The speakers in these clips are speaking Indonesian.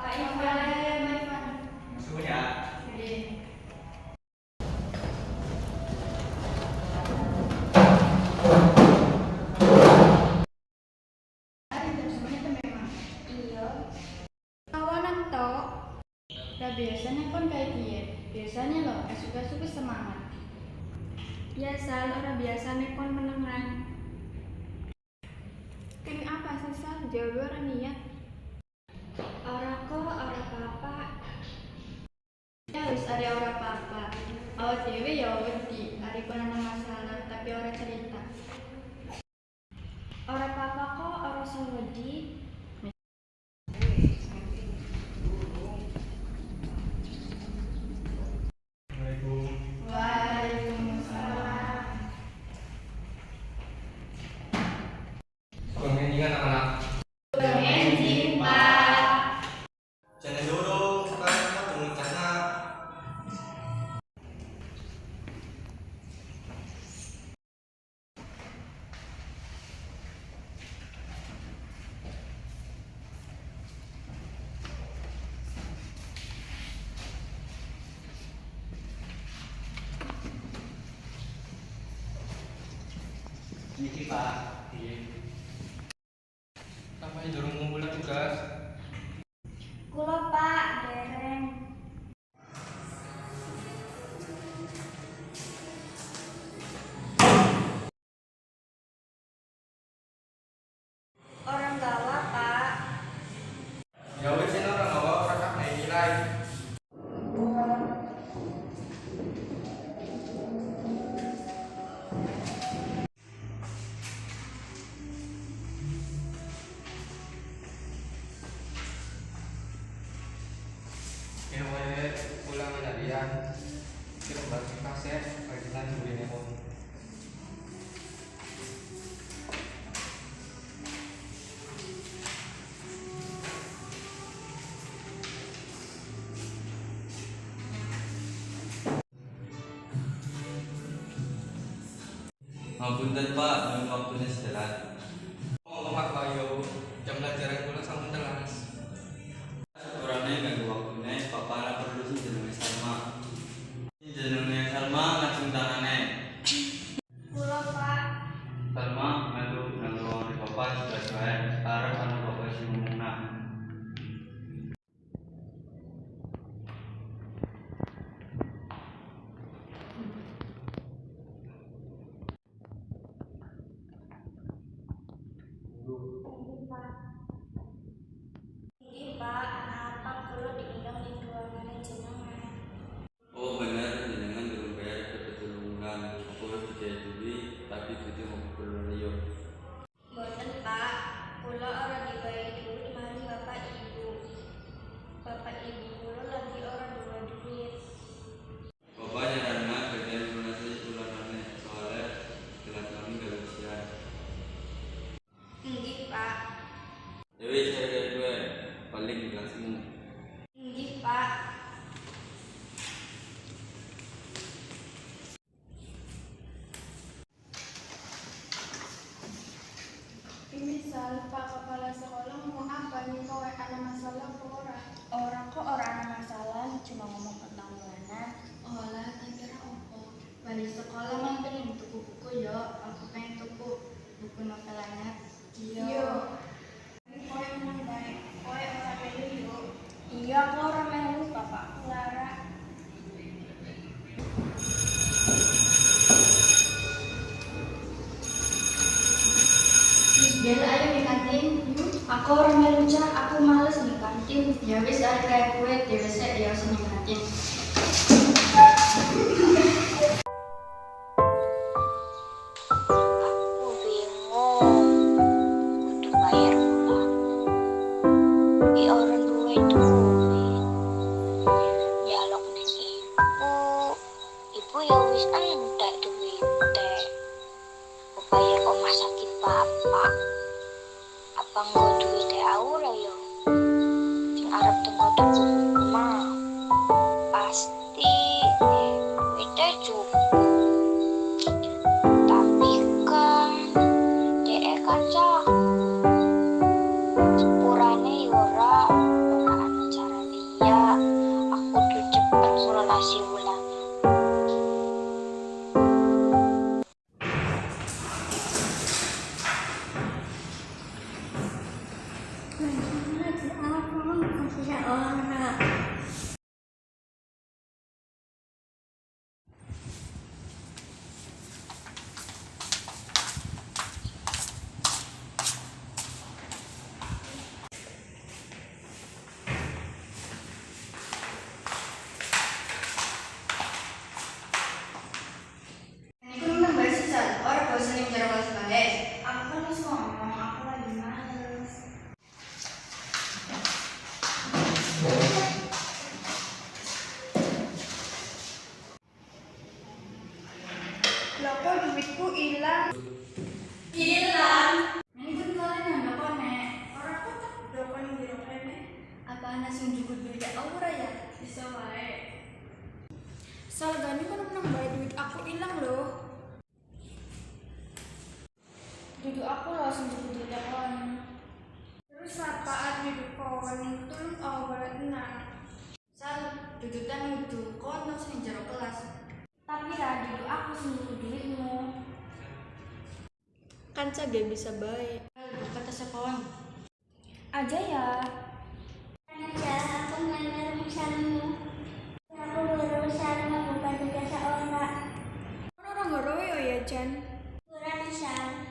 Pak Ivan. Masuk ya. Oke. Iya, Kawanan tok. Lah biasanya kon kayak piye? Biasanya loh, suka-suka semangat. biasa orang biasa nekon menengan. Ting apa sih Sal? Jawab orang niat. Orang kok orang apa? Ya wis ada ora apa-apa. Awak dhewe ya wedi, ari kon ana masalah tapi ora cerita. Orang apa kok orang sawedi. Assalamualaikum. Waalaikumsalam. Pengen anak-anak. Pengen Pak. Jangan dorong, sekarang kita pengecasnya. Niki Pak. Iya. Apa yang dorong ngumpul tugas? Kulo Pak, dereng. Orang gawa Pak. Ya wes ini orang bawa orang kak naik nilai. Ya wes pulang kejadian. Kita balik kaset, lagi nanti beli nepon. Ngapunten Pak, belum waktunya setelah. Ngomong Pak yo, jam pelajaran kula sampun telas. Orangnya gak waktunya, Papa lah perlu sih jenengnya Salma. Jenengnya Salma langsung tangannya. Kulo Pak. Salma ngadu nang ruangan di Papa sudah keren. Sekarang anak Papa sih ngomong nah. Ini Pak, kenapa kulo diundang di ruangan jenengan? Oh bener, jenengan belum bayar ketulungan. Aku harus percaya dulu, tapi itu mau perlu liyo. Boten Pak, kulo orang dibayar dulu dimari Bapak Ibu. Bapak Ibu kulo lagi orang dua duit. Papa nyarannya kerjaan lunasi bulanannya soalnya kelas kami gak ujian. Nggih Pak. Dewi saya gue paling di kelasmu. Nggih Pak. Misal Pak Kepala Sekolah ngomong apa nih kau ada masalah ke orang? Orang kok orang ada masalah, cuma ngomong tentang bulanan. Olah, tak kira apa? Balik sekolah mah pengen tuku buku yo. Aku pengen tuku buku novel anyar. Iya. Kowe menang baik, kowe orang melu yuk. Iya, aku orang melu, bapakku Lara. Bel ayo di kantin. Aku orang melu Cak, aku males di kantin. Ya wis ada kayak kue, dewasa ya sini kantin. Aku bingung, kudu bayar ulang. Orang duit duit. Dialog ning ibu ya wis entek duit teh. Aku bayar omah sakit bapak. Apa nggak duit aura yo? Sing arep tenggo tuku buku mah pasti duitnya cukup. Tapi kan DE kan Cak sepurane yora anu Cak. kasih ulang. Ini kan udah bahas sisal, orang bosan yang jarak kelas balik. Aku kan harus ngomong, aku lagi males. Loh kok duitku hilang? Hilang. Ini kan kalian yang gak konek. Orang aku tak dokon yang dirokene. Apa anak sing cukup duit aura ya? Bisa wae. Salgani kan menang bayar duit aku hilang loh. Duduk aku langsung cukup duit kon. Terus apaan hidup kawan tulung awal enak. Sal, dudukan itu kon langsung jarak kelas. Tapi ra duduk aku sendiri duitmu. Kan saja bisa baik. Kata sekon. Aja ya. Aja aku nanya misalmu. Aku berusaha bukan juga seorang. Orang ngoroyo ya Jan. Kurang misal.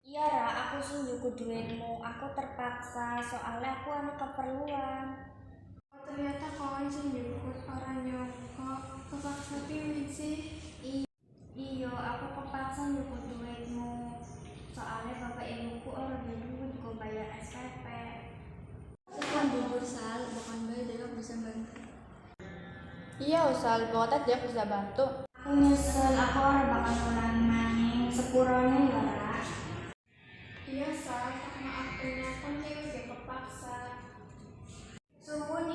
Iya ra, aku sungguh duitmu. Aku terpaksa soalnya aku ada keperluan. Oh, ternyata kawan sendiri orang nyongko kepaksa pilih sih. Iya, aku kepaksa nyukut duitmu. Soalnya bapak ibuku orang dulu juga bayar SPP. Bukan bubur Sal, bukan bayi dia bisa bantu. Iya Sal, pokoknya dia bisa bantu. Aku nyesel, aku orang bakal ngulangi maning sepurone ya ra. Iya Sal, karena akunya kan dia udah kepaksa. Suwun